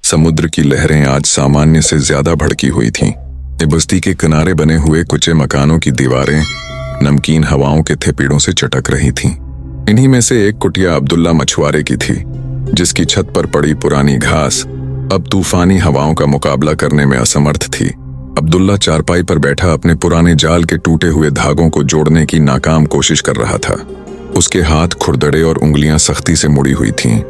समुद्र की लहरें आज सामान्य से ज्यादा भड़की हुई थीं। ये बस्ती के किनारे बने हुए कुचे मकानों की दीवारें नमकीन हवाओं के थेपीड़ों से चटक रही थीं। इन्हीं में से एक कुटिया अब्दुल्ला मछुआरे की थी, जिसकी छत पर पड़ी पुरानी घास अब तूफानी हवाओं का मुकाबला करने में असमर्थ थी। अब्दुल्ला चारपाई पर बैठा अपने पुराने जाल के टूटे हुए धागों को जोड़ने की नाकाम कोशिश कर रहा था। उसके हाथ खुरदरे और उंगलियां सख्ती से मुड़ी हुई थीं,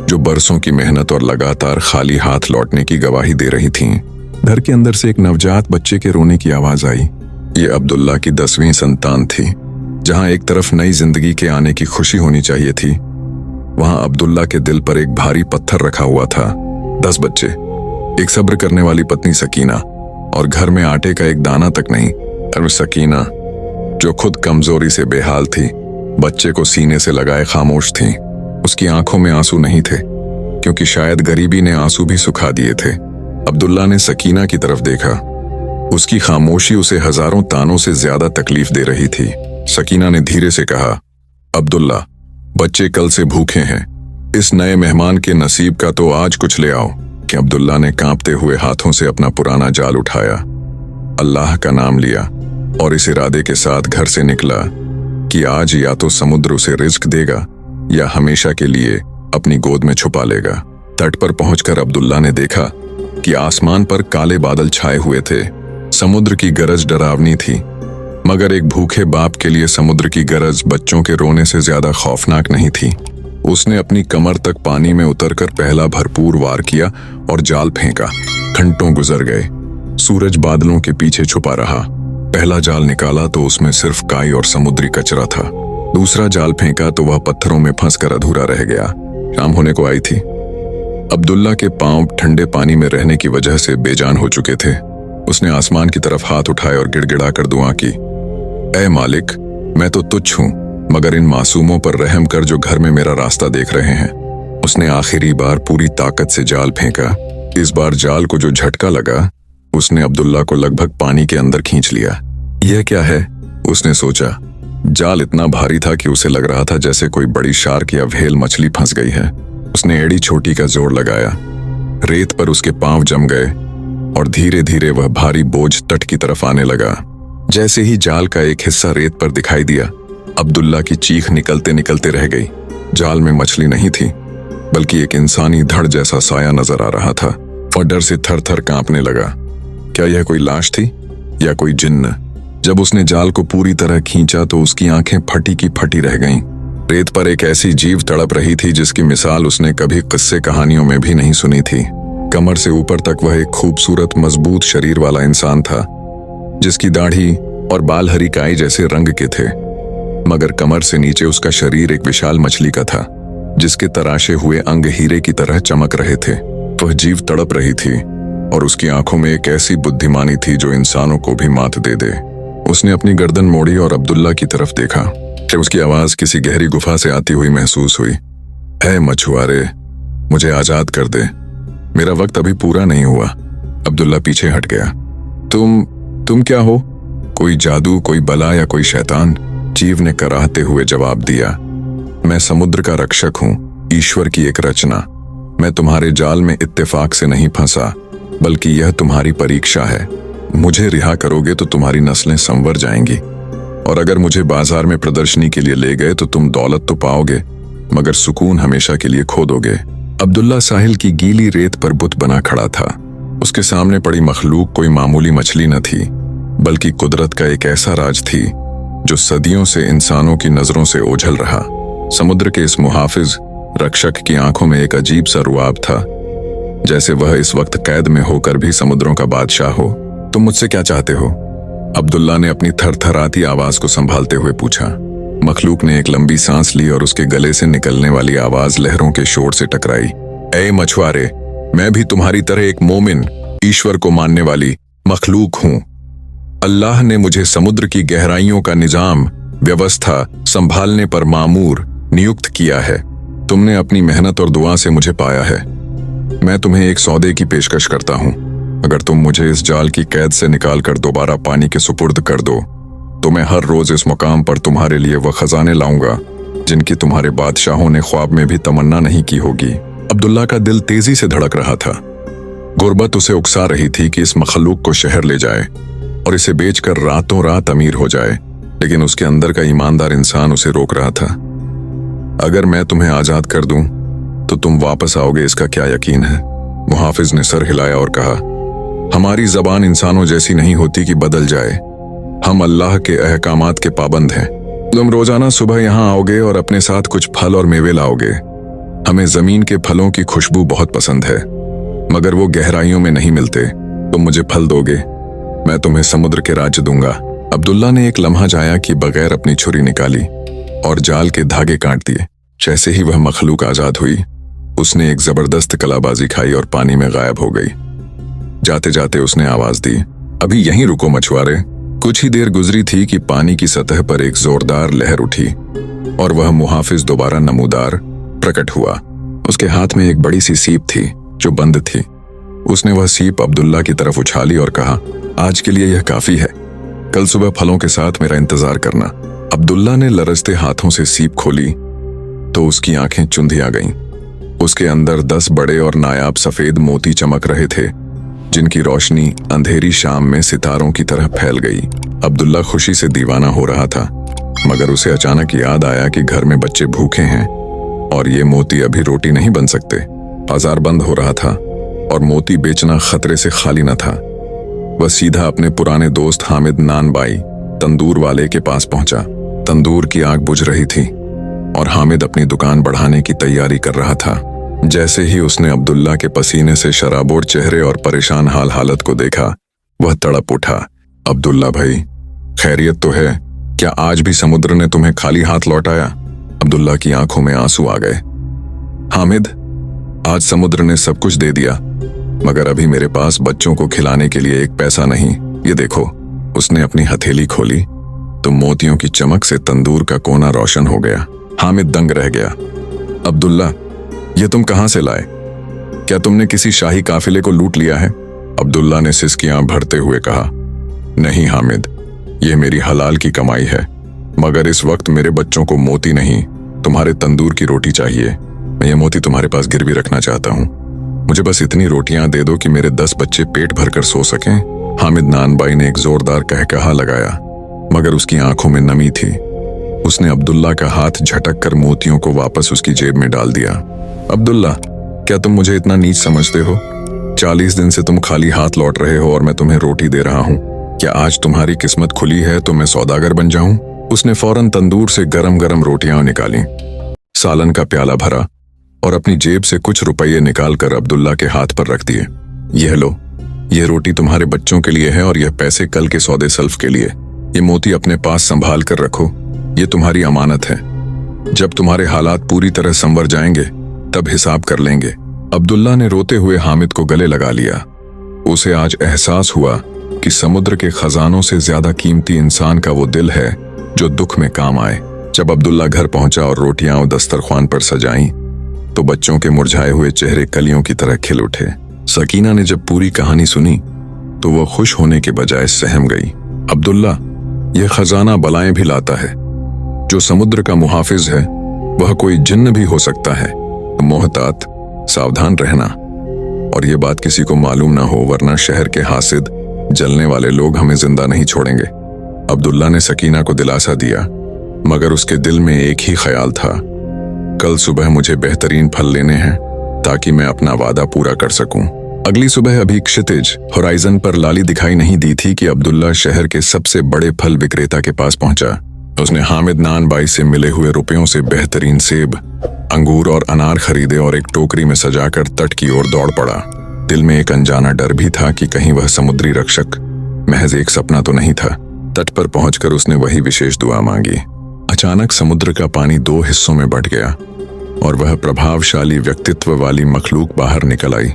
जो बरसों की मेहनत और लगातार खाली हाथ लौटने की गवाही दे रही थीं। घर के अंदर से एक नवजात बच्चे के रोने की आवाज आई। ये अब्दुल्ला की 10वीं संतान थी। जहां एक तरफ नई जिंदगी के आने की खुशी होनी चाहिए थी, वहां अब्दुल्ला के दिल पर एक भारी पत्थर रखा हुआ था। 10 बच्चे, एक सब्र करने वाली पत्नी सकीना, और घर में आटे का एक दाना तक नहीं। और सकीना, जो खुद कमजोरी से बेहाल थी, बच्चे को सीने से लगाए खामोश थी। उसकी आंखों में आंसू नहीं थे, क्योंकि शायद गरीबी ने आंसू भी सुखा दिए थे। अब्दुल्ला ने सकीना की तरफ देखा। उसकी खामोशी उसे हजारों तानों से ज्यादा तकलीफ दे रही थी। सकीना ने धीरे से कहा, अब्दुल्ला, बच्चे कल से भूखे हैं। इस नए मेहमान के नसीब का तो आज कुछ ले आओ। कि अब्दुल्ला ने कांपते हुए हाथों से अपना पुराना जाल उठाया, अल्लाह का नाम लिया और इस इरादे के साथ घर से निकला कि आज या तो समुद्र उसे रिज्क देगा या हमेशा के लिए अपनी गोद में छुपा लेगा। तट पर पहुंचकर अब्दुल्ला ने देखा कि आसमान पर काले बादल छाए हुए थे। समुद्र की गरज डरावनी थी, मगर एक भूखे बाप के लिए समुद्र की गरज बच्चों के रोने से ज्यादा खौफनाक नहीं थी। उसने अपनी कमर तक पानी में उतरकर पहला भरपूर वार किया और जाल फेंका। घंटों गुजर गए। सूरज बादलों के पीछे छुपा रहा। पहला जाल निकाला तो उसमें सिर्फ काई और समुद्री कचरा था। दूसरा जाल फेंका तो वह पत्थरों में फंसकर अधूरा रह गया। शाम होने को आई थी। अब्दुल्ला के पांव ठंडे पानी में रहने की वजह से बेजान हो चुके थे। उसने आसमान की तरफ हाथ उठाए और गिड़गिड़ा कर दुआ की, ऐ मालिक, मैं तो तुच्छ हूं, मगर इन मासूमों पर रहम कर जो घर में मेरा रास्ता देख रहे हैं। उसने आखिरी बार पूरी ताकत से जाल फेंका। इस बार जाल को जो झटका लगा, उसने अब्दुल्ला को लगभग पानी के अंदर खींच लिया। यह क्या है? उसने सोचा। जाल इतना भारी था कि उसे लग रहा था जैसे कोई बड़ी शार्क या व्हेल मछली फंस गई है। उसने एड़ी छोटी का जोर लगाया। रेत पर उसके पांव जम गए और धीरे धीरे वह भारी बोझ तट की तरफ आने लगा। जैसे ही जाल का एक हिस्सा रेत पर दिखाई दिया, अब्दुल्ला की चीख निकलते निकलते रह गई। जाल में मछली नहीं थी, बल्कि एक इंसानी धड़ जैसा साया नजर आ रहा था। वह डर से थर थर कांपने लगा। क्या यह कोई लाश थी या कोई जिन्न? जब उसने जाल को पूरी तरह खींचा तो उसकी आंखें फटी की फटी रह गईं। रेत पर एक ऐसी जीव तड़प रही थी जिसकी मिसाल उसने कभी किस्से कहानियों में भी नहीं सुनी थी। कमर से ऊपर तक वह एक खूबसूरत मजबूत शरीर वाला इंसान था, जिसकी दाढ़ी और बाल हरी काई जैसे रंग के थे, मगर कमर से नीचे उसका शरीर एक विशाल मछली का था, जिसके तराशे हुए अंग हीरे की तरह चमक रहे थे। वह जीव तड़प रही थी और उसकी आंखों में एक ऐसी बुद्धिमानी थी जो इंसानों को भी मात दे दे। उसने अपनी गर्दन मोड़ी और अब्दुल्ला की तरफ देखा कि उसकी आवाज किसी गहरी गुफा से आती हुई महसूस हुई। ऐ मछुआरे, मुझे आजाद कर दे, मेरा वक्त अभी पूरा नहीं हुआ। अब्दुल्ला पीछे हट गया। तुम क्या हो? कोई जादू, कोई बला या कोई शैतान? जीव ने कराहते हुए जवाब दिया, मैं समुद्र का रक्षक हूं, ईश्वर की एक रचना। मैं तुम्हारे जाल में इत्तेफाक से नहीं फंसा, बल्कि यह तुम्हारी परीक्षा है। मुझे रिहा करोगे तो तुम्हारी नस्लें संवर जाएंगी, और अगर मुझे बाजार में प्रदर्शनी के लिए ले गए तो तुम दौलत तो पाओगे, मगर सुकून हमेशा के लिए खो दोगे। अब्दुल्ला साहिल की गीली रेत पर बुत बना खड़ा था। उसके सामने पड़ी मखलूक कोई मामूली मछली न थी, बल्कि कुदरत का एक ऐसा राज थी जो सदियों से इंसानों की नजरों से ओझल रहा। समुद्र के इस मुहाफिज रक्षक की आंखों में एक अजीब सा रुआब था, जैसे वह इस वक्त कैद में होकर भी समुद्रों का बादशाह हो। तुम मुझसे क्या चाहते हो? अब्दुल्ला ने अपनी थरथराती आवाज को संभालते हुए पूछा। मखलूक ने एक लंबी सांस ली और उसके गले से निकलने वाली आवाज लहरों के शोर से टकराई। ऐ मछुआरे, मैं भी तुम्हारी तरह एक मोमिन, ईश्वर को मानने वाली मखलूक हूं। अल्लाह ने मुझे समुद्र की गहराइयों का निजाम, व्यवस्था संभालने पर मामूर नियुक्त किया है। तुमने अपनी मेहनत और दुआ से मुझे पाया है। मैं तुम्हें एक सौदे की पेशकश करता हूं। अगर तुम मुझे इस जाल की कैद से निकालकर दोबारा पानी के सुपुर्द कर दो, तो मैं हर रोज इस मुकाम पर तुम्हारे लिए वह खजाने लाऊंगा जिनकी तुम्हारे बादशाहों ने ख्वाब में भी तमन्ना नहीं की होगी। अब्दुल्ला का दिल तेजी से धड़क रहा था। गुर्बत उसे उकसा रही थी कि इस मखलूक को शहर ले जाए और इसे बेचकर रातों रात अमीर हो जाए, लेकिन उसके अंदर का ईमानदार इंसान उसे रोक रहा था। अगर मैं तुम्हें आजाद कर दूं तो तुम वापस आओगे, इसका क्या यकीन है? मुहाफिज ने सर हिलाया और कहा, हमारी जबान इंसानों जैसी नहीं होती कि बदल जाए। हम अल्लाह के अहकामात के पाबंद हैं। तुम रोजाना सुबह यहाँ आओगे और अपने साथ कुछ फल और मेवे लाओगे। हमें जमीन के फलों की खुशबू बहुत पसंद है, मगर वो गहराइयों में नहीं मिलते। तुम मुझे फल दोगे, मैं तुम्हें समुद्र के राज्य दूंगा। अब्दुल्ला ने एक लम्हा जाया कि बगैर अपनी छुरी निकाली और जाल के धागे काट दिए। जैसे ही वह मखलूक आजाद हुई, उसने एक जबरदस्त कलाबाजी खाई और पानी में गायब हो गई। जाते जाते उसने आवाज दी, अभी यहीं रुको मछुआरे। कुछ ही देर गुजरी थी कि पानी की सतह पर एक जोरदार लहर उठी और वह मुहाफिज दोबारा नमूदार प्रकट हुआ। उसके हाथ में एक बड़ी सी सीप थी जो बंद थी। उसने वह सीप अब्दुल्ला की तरफ उछाली और कहा, आज के लिए यह काफी है, कल सुबह फलों के साथ मेरा इंतजार करना। अब्दुल्ला ने लरजते हाथों से सीप खोली तो उसकी आंखें चुंधी आ गईं। उसके अंदर 10 बड़े और नायाब सफेद मोती चमक रहे थे, जिनकी रोशनी अंधेरी शाम में सितारों की तरह फैल गई। अब्दुल्ला खुशी से दीवाना हो रहा था, मगर उसे अचानक याद आया कि घर में बच्चे भूखे हैं और ये मोती अभी रोटी नहीं बन सकते। बाजार बंद हो रहा था और मोती बेचना खतरे से खाली न था। वह सीधा अपने पुराने दोस्त हामिद नानबाई तंदूर वाले के पास पहुंचा। तंदूर की आग बुझ रही थी और हामिद अपनी दुकान बढ़ाने की तैयारी कर रहा था। जैसे ही उसने अब्दुल्ला के पसीने से शराबोर चेहरे और परेशान हालत को देखा, वह तड़प उठा। अब्दुल्ला भाई, खैरियत तो है? क्या आज भी समुद्र ने तुम्हें खाली हाथ लौटाया? अब्दुल्ला की आंखों में आंसू आ गए। हामिद, आज समुद्र ने सब कुछ दे दिया, मगर अभी मेरे पास बच्चों को खिलाने के लिए एक पैसा नहीं। ये देखो। उसने अपनी हथेली खोली तो मोतियों की चमक से तंदूर का कोना रोशन हो गया। हामिद दंग रह गया। अब्दुल्ला, ये तुम कहां से लाए? क्या तुमने किसी शाही काफिले को लूट लिया है? अब्दुल्ला ने सिसकियां भरते हुए कहा, नहीं हामिद, ये मेरी हलाल की कमाई है, मगर इस वक्त मेरे बच्चों को मोती नहीं, तुम्हारे तंदूर की रोटी चाहिए। मैं ये मोती तुम्हारे पास गिरवी रखना चाहता हूँ। मुझे बस इतनी रोटियां दे दो कि मेरे 10 बच्चे पेट भरकर सो सकें। हामिद नानबाई ने एक जोरदार कहकहा लगाया, मगर उसकी आंखों में नमी थी। उसने अब्दुल्ला का हाथ झटक कर मोतियों को वापस उसकी जेब में डाल दिया। अब्दुल्ला, क्या तुम मुझे इतना नीच समझते हो? 40 दिन से तुम खाली हाथ लौट रहे हो और मैं तुम्हें रोटी दे रहा हूँ। क्या आज तुम्हारी किस्मत खुली है तो मैं सौदागर बन जाऊं? उसने फौरन तंदूर से गरम गरम रोटियां निकाली, सालन का प्याला भरा और अपनी जेब से कुछ रुपये निकालकर अब्दुल्ला के हाथ पर रख दिए। यह लो, यह रोटी तुम्हारे बच्चों के लिए है और यह पैसे कल के सौदे सल्फ के लिए। ये मोती अपने पास संभाल कर रखो, ये तुम्हारी अमानत है। जब तुम्हारे हालात पूरी तरह संवर जाएंगे तब हिसाब कर लेंगे। अब्दुल्ला ने रोते हुए हामिद को गले लगा लिया। उसे आज एहसास हुआ कि समुद्र के खजानों से ज्यादा कीमती इंसान का वो दिल है जो दुख में काम आए। जब अब्दुल्ला घर पहुंचा और रोटियां दस्तरख्वान पर सजाईं, तो बच्चों के मुरझाए हुए चेहरे कलियों की तरह खिल उठे। सकीना ने जब पूरी कहानी सुनी तो वह खुश होने के बजाय सहम गई। अब्दुल्ला, यह खजाना बलाएं भी लाता है। जो समुद्र का मुहाफिज है वह कोई जिन्न भी हो सकता है। मोहतात, सावधान रहना, और ये बात किसी को मालूम ना हो, वरना शहर के हासिद जलने वाले लोग हमें जिंदा नहीं छोड़ेंगे। अब्दुल्ला ने सकीना को दिलासा दिया, मगर उसके दिल में एक ही ख्याल था, कल सुबह मुझे बेहतरीन फल लेने हैं ताकि मैं अपना वादा पूरा कर सकूं। अगली सुबह अभी क्षितिज होराइजन पर लाली दिखाई नहीं दी थी कि अब्दुल्ला शहर के सबसे बड़े फल विक्रेता के पास पहुंचा। उसने हामिद नानबाई से मिले हुए रुपयों से बेहतरीन सेब, अंगूर और अनार खरीदे और एक टोकरी में सजाकर तट की ओर दौड़ पड़ा। दिल में एक अनजाना डर भी था कि कहीं वह समुद्री रक्षक महज एक सपना तो नहीं था। तट पर पहुंचकर उसने वही विशेष दुआ मांगी। अचानक समुद्र का पानी 2 हिस्सों में बंट गया और वह प्रभावशाली व्यक्तित्व वाली मखलूक बाहर निकल आई।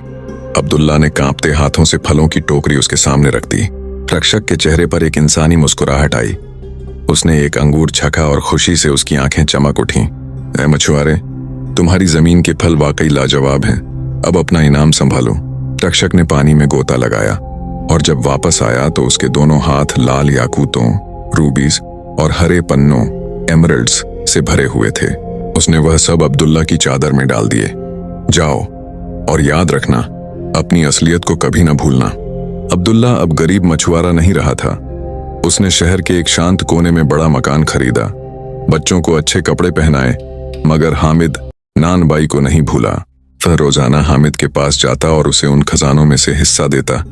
अब्दुल्ला ने कांपते हाथों से फलों की टोकरी उसके सामने रख दी। रक्षक के चेहरे पर एक इंसानी मुस्कुराहट आई। उसने एक अंगूर छका और खुशी से उसकी आंखें चमक उठीं। ऐ मछुआरे, तुम्हारी जमीन के फल वाकई लाजवाब हैं। अब अपना इनाम संभालो। रक्षक ने पानी में गोता लगाया और जब वापस आया तो उसके दोनों हाथ लाल याकूतों, रूबीज और हरे पन्नों, एमरल्ड्स से भरे हुए थे। उसने वह सब अब्दुल्ला की चादर में डाल दिए। जाओ और याद रखना, अपनी असलियत को कभी न भूलना। अब्दुल्ला अब गरीब मछुआरा नहीं रहा था। उसने शहर के एक शांत कोने में बड़ा मकान खरीदा, बच्चों को अच्छे कपड़े पहनाए, मगर हामिद नानबाई को नहीं भूला। वह रोजाना हामिद के पास जाता और उसे उन खजानों में से हिस्सा देता,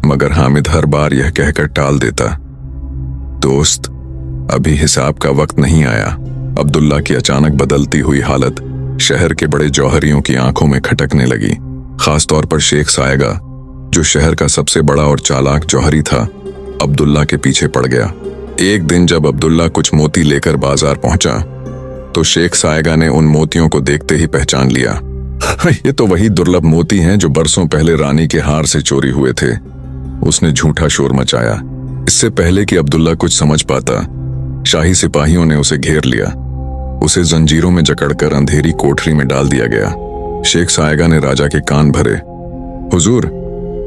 मगर हामिद हर बार यह कहकर टाल देता, दोस्त, अभी हिसाब का वक्त नहीं आया। अब्दुल्ला की अचानक बदलती हुई हालत शहर के बड़े जौहरियों की आंखों में खटकने लगी, खासतौर पर शेख सायगा, जो शहर का सबसे बड़ा और चालाक जौहरी था, अब्दुल्ला के पीछे पड़ गया। एक दिन जब अब्दुल्ला कुछ मोती लेकर बाजार पहुंचा तो शेख सायगा ने उन मोतियों को देखते ही पहचान लिया। ये तो वही दुर्लभ मोती हैं जो बरसों पहले रानी के हार से चोरी हुए थे। उसने झूठा शोर मचाया। इससे पहले कि अब्दुल्ला कुछ समझ पाता, शाही सिपाहियों ने उसे घेर लिया। उसे जंजीरों में जकड़कर अंधेरी कोठरी में डाल दिया गया। शेख सायगा ने राजा के कान भरे। हुजूर,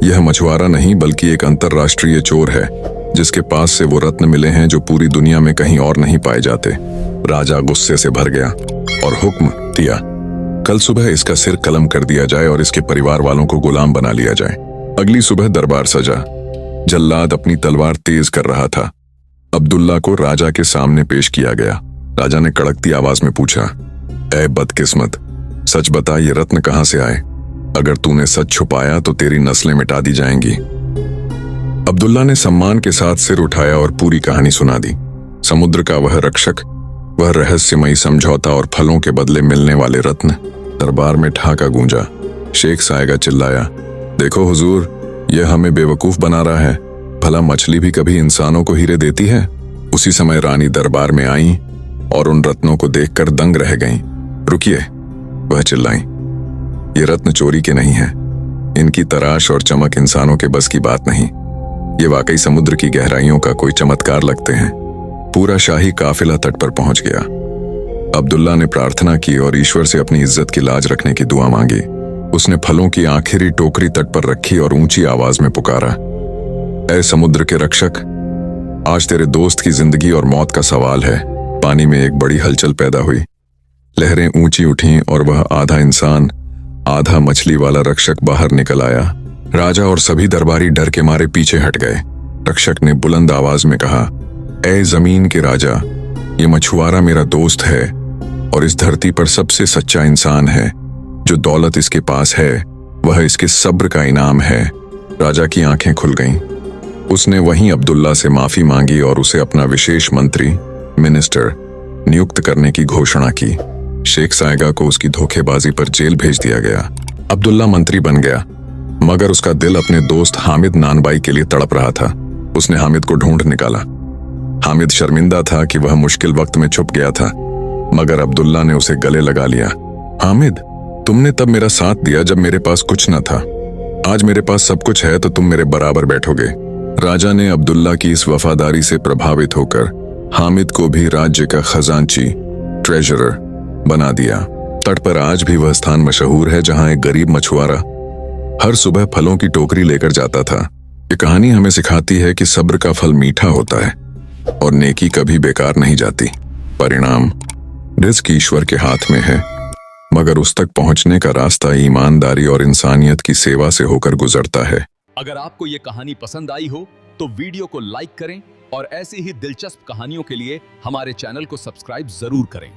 यह मछुआरा नहीं बल्कि एक अंतर्राष्ट्रीय चोर है, जिसके पास से वो रत्न मिले हैं जो पूरी दुनिया में कहीं और नहीं पाए जाते। राजा गुस्से से भर गया और हुक्म दिया, कल सुबह इसका सिर कलम कर दिया जाए और इसके परिवार वालों को गुलाम बना लिया जाए। अगली सुबह दरबार सजा। जल्लाद अपनी तलवार तेज कर रहा था। अब्दुल्ला को राजा के सामने पेश किया गया। राजा ने कड़कती आवाज में पूछा, ऐ बदकिस्मत, सच बता, ये रत्न कहां से आए? अगर तूने सच छुपाया तो तेरी नस्लें मिटा दी जाएंगी। अब्दुल्ला ने सम्मान के साथ सिर उठाया और पूरी कहानी सुना दी। समुद्र का वह रक्षक, वह रहस्यमयी समझौता और फलों के बदले मिलने वाले रत्न। दरबार में ठहाका गूंजा। शेख सायगा चिल्लाया, देखो हुजूर, यह हमें बेवकूफ बना रहा है। भला मछली भी कभी इंसानों को हीरे देती है? उसी समय रानी दरबार में आई और उन रत्नों को देखकर दंग रह गईं। रुकिए, वह चिल्लाई, ये रत्न चोरी के नहीं हैं। इनकी तराश और चमक इंसानों के बस की बात नहीं। ये वाकई समुद्र की गहराइयों का कोई चमत्कार लगते हैं। पूरा शाही काफिला तट पर पहुंच गया। अब्दुल्ला ने प्रार्थना की और ईश्वर से अपनी इज्जत की लाज रखने की दुआ मांगी। उसने फलों की आखिरी टोकरी तट पर रखी और ऊंची आवाज में पुकारा, ऐ समुद्र के रक्षक, आज तेरे दोस्त की जिंदगी और मौत का सवाल है। पानी में एक बड़ी हलचल पैदा हुई। लहरें ऊंची उठीं और वह आधा इंसान आधा मछली वाला रक्षक बाहर निकल आया। राजा और सभी दरबारी डर के मारे पीछे हट गए। रक्षक ने बुलंद आवाज में कहा, ऐ जमीन के राजा, ये मछुआरा मेरा दोस्त है और इस धरती पर सबसे सच्चा इंसान है। जो दौलत इसके पास है वह इसके सब्र का इनाम है। राजा की आंखें खुल गईं। उसने वहीं अब्दुल्ला से माफी मांगी और उसे अपना विशेष मंत्री, मिनिस्टर नियुक्त करने की घोषणा की। शेख सायगा को उसकी धोखेबाजी पर जेल भेज दिया गया। अब्दुल्ला मंत्री बन गया, मगर उसका दिल अपने दोस्त हामिद नानबाई के लिए तड़प रहा था। उसने हामिद को ढूंढ निकाला। हामिद शर्मिंदा था कि वह मुश्किल वक्त में छुप गया था, मगर अब्दुल्ला ने उसे गले लगा लिया। हामिद, तुमने तब मेरा साथ दिया जब मेरे पास कुछ न था। आज मेरे पास सब कुछ है तो तुम मेरे बराबर बैठोगे। राजा ने अब्दुल्ला की इस वफादारी से प्रभावित होकर हामिद को भी राज्य का खजांची, ट्रेजरर बना दिया। तट पर आज भी वह स्थान मशहूर है जहां एक गरीब मछुआरा हर सुबह फलों की टोकरी लेकर जाता था। ये कहानी हमें सिखाती है कि सब्र का फल मीठा होता है और नेकी कभी बेकार नहीं जाती। परिणाम रिज़्क ईश्वर के हाथ में है, मगर उस तक पहुंचने का रास्ता ईमानदारी और इंसानियत की सेवा से होकर गुजरता है। अगर आपको ये कहानी पसंद आई हो तो वीडियो को लाइक करें और ऐसी ही दिलचस्प कहानियों के लिए हमारे चैनल को सब्सक्राइब जरूर करें।